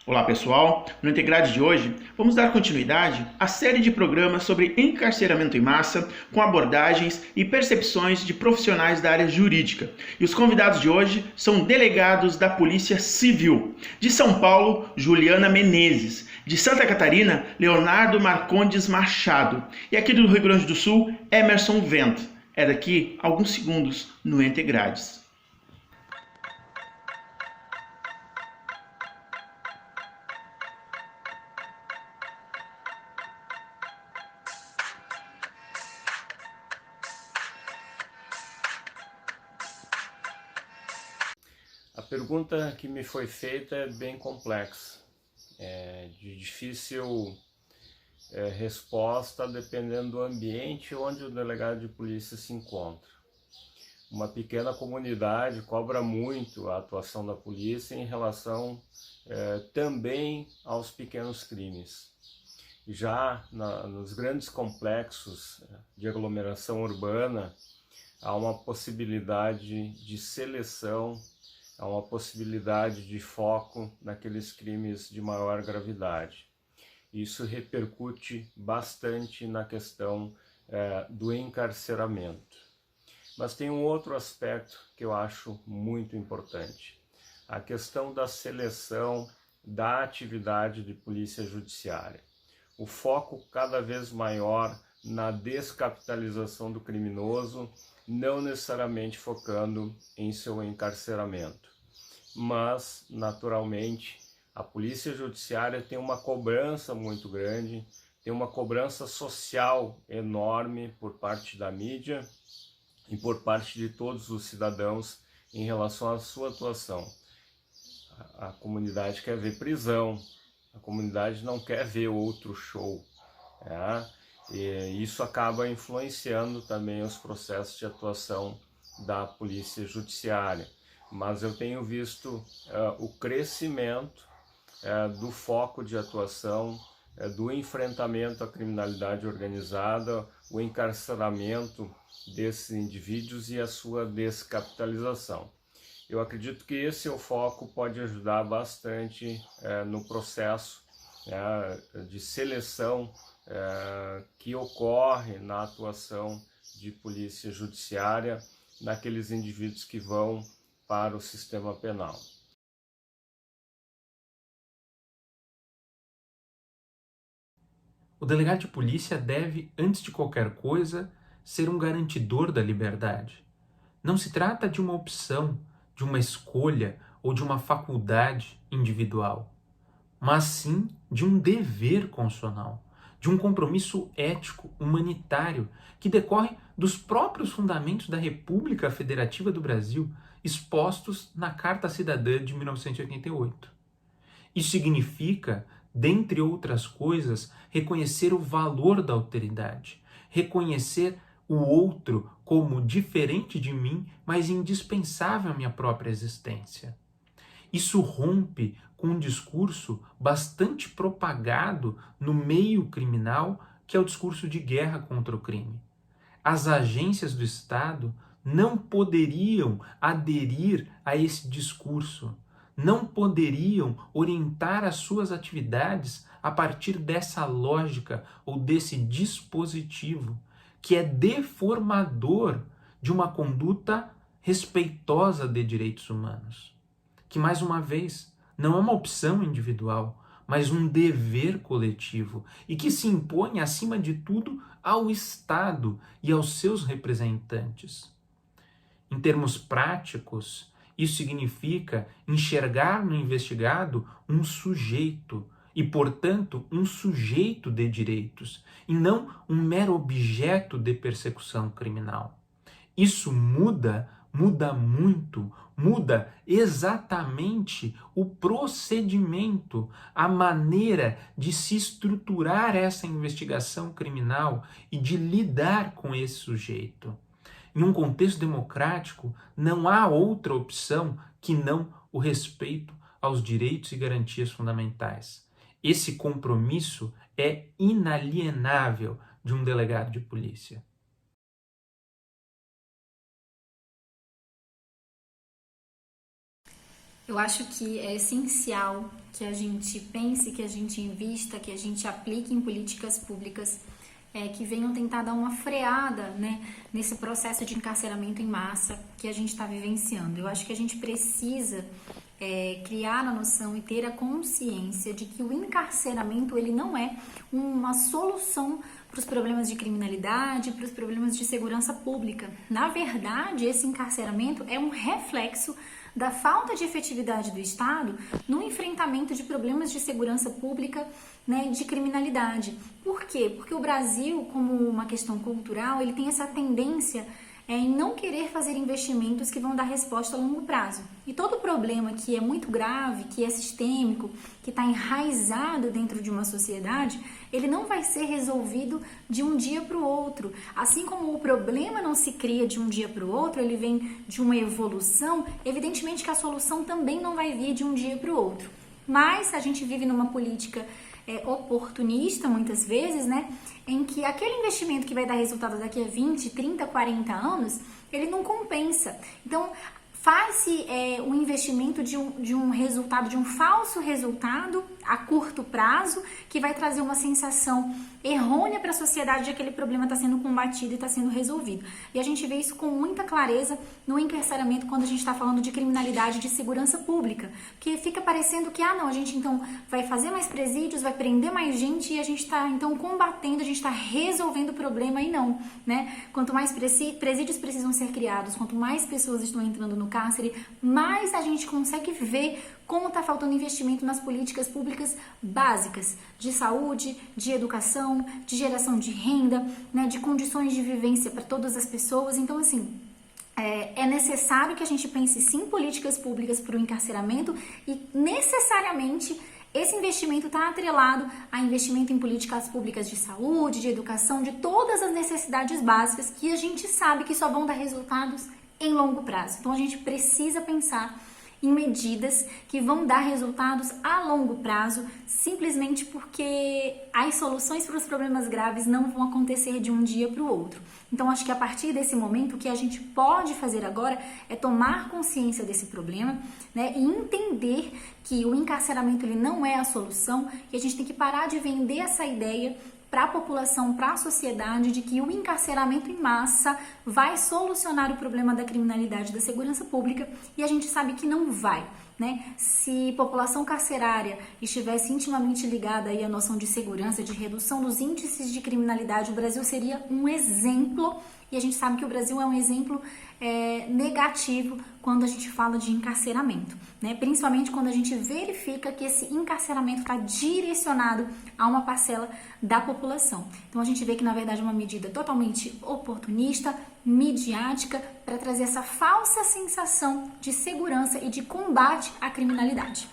Olá pessoal, no Integrade de hoje vamos dar continuidade à série de programas sobre encarceramento em massa com abordagens e percepções de profissionais da área jurídica. E os convidados de hoje são delegados da Polícia Civil. De São Paulo, Juliana Menezes. De Santa Catarina, Leonardo Marcondes Machado. E aqui do Rio Grande do Sul, Emerson Vento. É daqui a alguns segundos no Integrades. A pergunta que me foi feita é bem complexa, de difícil resposta dependendo do ambiente onde o delegado de polícia se encontra. Uma pequena comunidade cobra muito a atuação da polícia em relação também aos pequenos crimes. Já nos grandes complexos de aglomeração urbana, há uma possibilidade de seleção, há uma possibilidade de foco naqueles crimes de maior gravidade. Isso repercute bastante na questão do encarceramento. Mas tem um outro aspecto que eu acho muito importante, a questão da seleção da atividade de polícia judiciária. O foco cada vez maior na descapitalização do criminoso, não necessariamente focando em seu encarceramento. Mas, naturalmente, a polícia judiciária tem uma cobrança muito grande, tem uma cobrança social enorme por parte da mídia e por parte de todos os cidadãos em relação à sua atuação. A comunidade quer ver prisão, a comunidade não quer ver outro show. E isso acaba influenciando também os processos de atuação da polícia judiciária. Mas eu tenho visto o crescimento do foco de atuação, do enfrentamento à criminalidade organizada, o encarceramento desses indivíduos e a sua descapitalização. Eu acredito que esse foco pode ajudar bastante no processo de seleção que ocorre na atuação de polícia judiciária naqueles indivíduos que vão para o sistema penal. O delegado de polícia deve, antes de qualquer coisa, ser um garantidor da liberdade. Não se trata de uma opção, de uma escolha ou de uma faculdade individual, mas sim de um dever constitucional, de um compromisso ético, humanitário, que decorre dos próprios fundamentos da República Federativa do Brasil, expostos na Carta Cidadã de 1988. Isso significa, dentre outras coisas, reconhecer o valor da alteridade, reconhecer o outro como diferente de mim, mas indispensável à minha própria existência. Isso rompe com um discurso bastante propagado no meio criminal, que é o discurso de guerra contra o crime. As agências do Estado não poderiam aderir a esse discurso, não poderiam orientar as suas atividades a partir dessa lógica ou desse dispositivo que é deformador de uma conduta respeitosa de direitos humanos. Que, mais uma vez, não é uma opção individual, mas um dever coletivo e que se impõe, acima de tudo, ao Estado e aos seus representantes. Em termos práticos, isso significa enxergar no investigado um sujeito e, portanto, um sujeito de direitos e não um mero objeto de persecução criminal. Isso muda muito, muda exatamente o procedimento, a maneira de se estruturar essa investigação criminal e de lidar com esse sujeito. Em um contexto democrático, não há outra opção que não o respeito aos direitos e garantias fundamentais. Esse compromisso é inalienável de um delegado de polícia. Eu acho que é essencial que a gente pense, que a gente invista, que a gente aplique em políticas públicas que venham tentar dar uma freada, né, nesse processo de encarceramento em massa que a gente está vivenciando. Eu acho que a gente precisa criar a noção e ter a consciência de que o encarceramento ele não é uma solução para os problemas de criminalidade, para os problemas de segurança pública. Na verdade, esse encarceramento é um reflexo da falta de efetividade do Estado no enfrentamento de problemas de segurança pública, né, de criminalidade. Por quê? Porque o Brasil, como uma questão cultural, ele tem essa tendência em não querer fazer investimentos que vão dar resposta a longo prazo. E todo problema que é muito grave, que é sistêmico, que está enraizado dentro de uma sociedade, ele não vai ser resolvido de um dia para o outro. Assim como o problema não se cria de um dia para o outro, ele vem de uma evolução, evidentemente que a solução também não vai vir de um dia para o outro. Mas a gente vive numa política oportunista, muitas vezes, né, em que aquele investimento que vai dar resultado daqui a 20, 30, 40 anos, ele não compensa. Então, faz-se um investimento de um resultado, de um falso resultado a curto prazo, que vai trazer uma sensação errônea para a sociedade de que aquele problema está sendo combatido e está sendo resolvido. E a gente vê isso com muita clareza no encarceramento quando a gente está falando de criminalidade de segurança pública. Porque fica parecendo que, não, a gente então vai fazer mais presídios, vai prender mais gente e a gente está então combatendo, a gente está resolvendo o problema e não, né? Quanto mais presídios precisam ser criados, quanto mais pessoas estão entrando no cárcere, mais a gente consegue ver como está faltando investimento nas políticas públicas básicas de saúde, de educação, de geração de renda, né, de condições de vivência para todas as pessoas. Então, assim, é necessário que a gente pense sim políticas públicas para o encarceramento e necessariamente esse investimento está atrelado a investimento em políticas públicas de saúde, de educação, de todas as necessidades básicas que a gente sabe que só vão dar resultados em longo prazo. Então, a gente precisa pensar em medidas que vão dar resultados a longo prazo, simplesmente porque as soluções para os problemas graves não vão acontecer de um dia para o outro. Então, acho que a partir desse momento, o que a gente pode fazer agora é tomar consciência desse problema, né, e entender que o encarceramento ele não é a solução, e a gente tem que parar de vender essa ideia para a população, para a sociedade, de que o encarceramento em massa vai solucionar o problema da criminalidade, da segurança pública, e a gente sabe que não vai, né? Se população carcerária estivesse intimamente ligada aí à noção de segurança, de redução dos índices de criminalidade, o Brasil seria um exemplo, e a gente sabe que o Brasil é um exemplo negativo quando a gente fala de encarceramento, né? Principalmente quando a gente verifica que esse encarceramento está direcionado a uma parcela da população. Então a gente vê que na verdade é uma medida totalmente oportunista, midiática, para trazer essa falsa sensação de segurança e de combate à criminalidade.